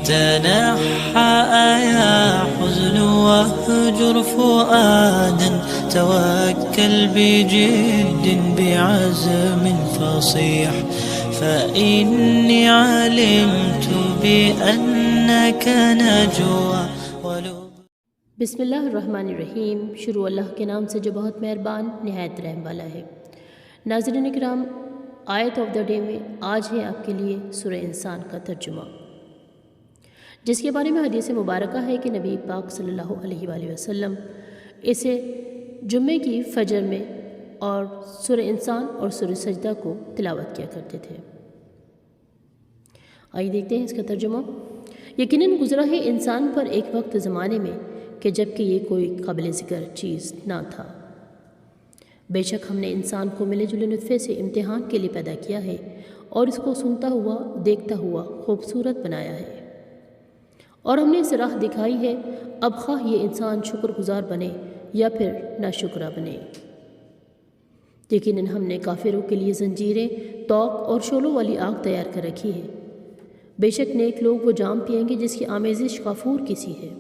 تنحى يا حزن واهجر فؤادا توكل بجد بعزم فصيح فإني علمت بأنك نجوى بسم اللہ الرحمن الرحیم. شروع اللہ کے نام سے جو بہت مہربان نہایت رحم والا ہے. ناظرین کرام، آیت آف دا ڈے میں آج ہے آپ کے لیے سورہ انسان کا ترجمہ، جس کے بارے میں حدیث مبارکہ ہے کہ نبی پاک صلی اللہ علیہ وآلہ وسلم اسے جمعے کی فجر میں اور سورہ انسان اور سورہ سجدہ کو تلاوت کیا کرتے تھے. آئیے دیکھتے ہیں اس کا ترجمہ. یقیناً گزرا ہے انسان پر ایک وقت زمانے میں کہ جب کہ یہ کوئی قابل ذکر چیز نہ تھا. بے شک ہم نے انسان کو ملے جلے نطفے سے امتحان کے لیے پیدا کیا ہے اور اس کو سنتا ہوا دیکھتا ہوا خوبصورت بنایا ہے، اور ہم نے اسے راہ دکھائی ہے. اب خواہ یہ انسان شکر گزار بنے یا پھر ناشکرہ بنے. یقیناً ہم نے کافروں کے لیے زنجیریں، توق اور شعلوں والی آگ تیار کر رکھی ہے. بے شک نیک لوگ وہ جام پئیں گے جس کی آمیزش غفور کی سی ہے،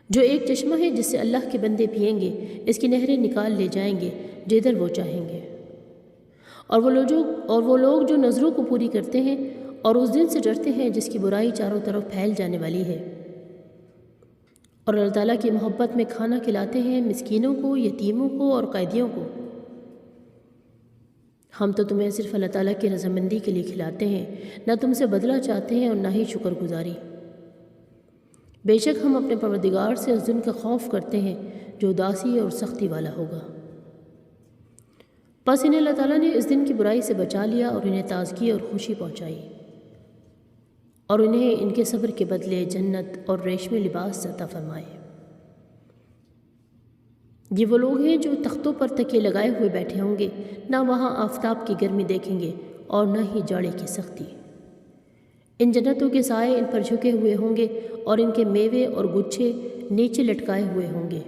جو ایک چشمہ ہے جس سے اللہ کے بندے پئیں گے. اس کی نہریں نکال لے جائیں گے جدھر وہ چاہیں گے. اور وہ لوگ جو نظروں کو پوری کرتے ہیں اور اس دن سے ڈرتے ہیں جس کی برائی چاروں طرف پھیل جانے والی ہے، اور اللہ تعالیٰ کی محبت میں کھانا کھلاتے ہیں مسکینوں کو، یتیموں کو اور قیدیوں کو. ہم تو تمہیں صرف اللہ تعالیٰ کی رضامندی کے لیے کھلاتے ہیں، نہ تم سے بدلہ چاہتے ہیں اور نہ ہی شکر گزاری. بے شک ہم اپنے پروردگار سے اس دن کا خوف کرتے ہیں جو اداسی اور سختی والا ہوگا. پس انہیں اللہ تعالیٰ نے اس دن کی برائی سے بچا لیا اور انہیں تازگی اور خوشی پہنچائی، اور انہیں ان کے صبر کے بدلے جنت اور ریشمی لباس عطا فرمائے. یہ وہ لوگ ہیں جو تختوں پر تکیے لگائے ہوئے بیٹھے ہوں گے، نہ وہاں آفتاب کی گرمی دیکھیں گے اور نہ ہی جاڑے کی سختی. ان جنتوں کے سائے ان پر جھکے ہوئے ہوں گے اور ان کے میوے اور گچھے نیچے لٹکائے ہوئے ہوں گے،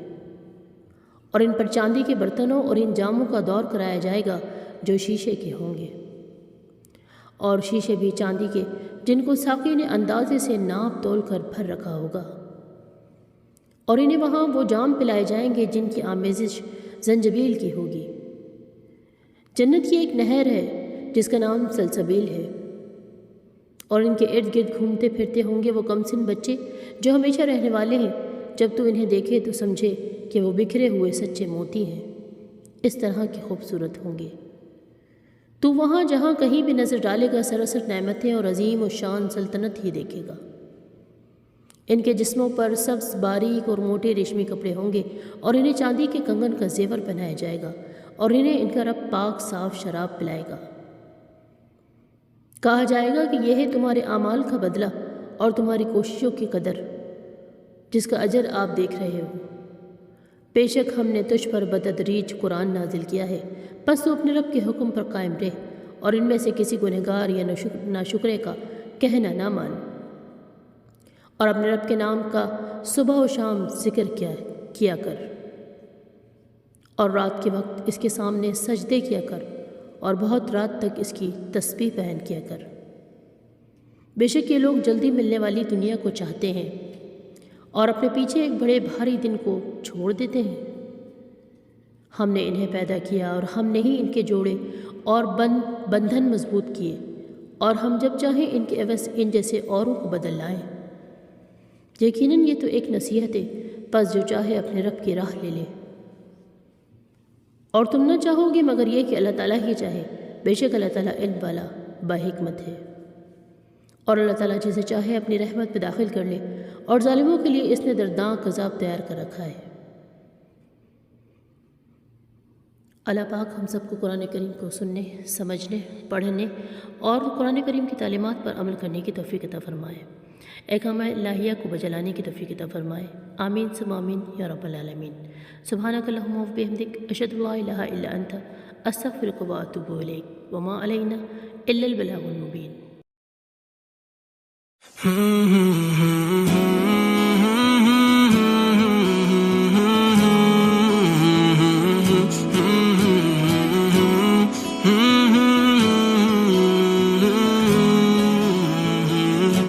اور ان پر چاندی کے برتنوں اور ان جاموں کا دور کرایا جائے گا جو شیشے کے ہوں گے، اور شیشے بھی چاندی کے جن کو ساقی نے اندازے سے ناپ تول کر بھر رکھا ہوگا. اور انہیں وہاں وہ جام پلائے جائیں گے جن کی آمیزش زنجبیل کی ہوگی. جنت کی ایک نہر ہے جس کا نام سلسبیل ہے، اور ان کے ارد گرد گھومتے پھرتے ہوں گے وہ کمسن بچے جو ہمیشہ رہنے والے ہیں. جب تو انہیں دیکھے تو سمجھے کہ وہ بکھرے ہوئے سچے موتی ہیں، اس طرح کے خوبصورت ہوں گے. تو وہاں جہاں کہیں بھی نظر ڈالے گا سراسر نعمتیں اور عظیم و شان سلطنت ہی دیکھے گا. ان کے جسموں پر سبز باریک اور موٹے ریشمی کپڑے ہوں گے، اور انہیں چاندی کے کنگن کا زیور پہنایا جائے گا، اور انہیں ان کا رب پاک صاف شراب پلائے گا. کہا جائے گا کہ یہ ہے تمہارے اعمال کا بدلہ اور تمہاری کوششوں کی قدر جس کا اجر آپ دیکھ رہے ہو. بے شک ہم نے تجھ پر بتدریج قرآن نازل کیا ہے، پس تو اپنے رب کے حکم پر قائم رہ، اور ان میں سے کسی گنہگار یا ناشکرے کا کہنا نہ مان، اور اپنے رب کے نام کا صبح و شام ذکر کیا کر، اور رات کے وقت اس کے سامنے سجدے کیا کر، اور بہت رات تک اس کی تسبیح بیان کیا کر. بے شک یہ لوگ جلدی ملنے والی دنیا کو چاہتے ہیں اور اپنے پیچھے ایک بڑے بھاری دن کو چھوڑ دیتے ہیں. ہم نے انہیں پیدا کیا اور ہم نے ہی ان کے جوڑے اور بندھن مضبوط کیے، اور ہم جب چاہیں ان کے عوض ان جیسے اوروں کو بدل لائیں. یقیناً یہ تو ایک نصیحت ہے، پس جو چاہے اپنے رب کی راہ لے لے. اور تم نہ چاہو گے مگر یہ کہ اللہ تعالیٰ ہی چاہے. بے شک اللہ تعالیٰ علم والا باحکمت ہے. اور اللہ تعالیٰ جسے چاہے اپنی رحمت میں داخل کر لے، اور ظالموں کے لیے اس نے دردناک عذاب تیار کر رکھا ہے. اللہ پاک ہم سب کو قرآن کریم کو سننے، سمجھنے، پڑھنے اور قرآن کریم کی تعلیمات پر عمل کرنے کی توفیق عطا فرمائے. احکام الہیہ کو بجلانے کی توفیق عطا فرمائے. آمین ثم آمین یا رب العالمین. سبحانک اللہم و بحمدک، اشہد ان لا الہ الا انت، استغفرک و اتوب الیک، وما علینا الا البلاغ المبین.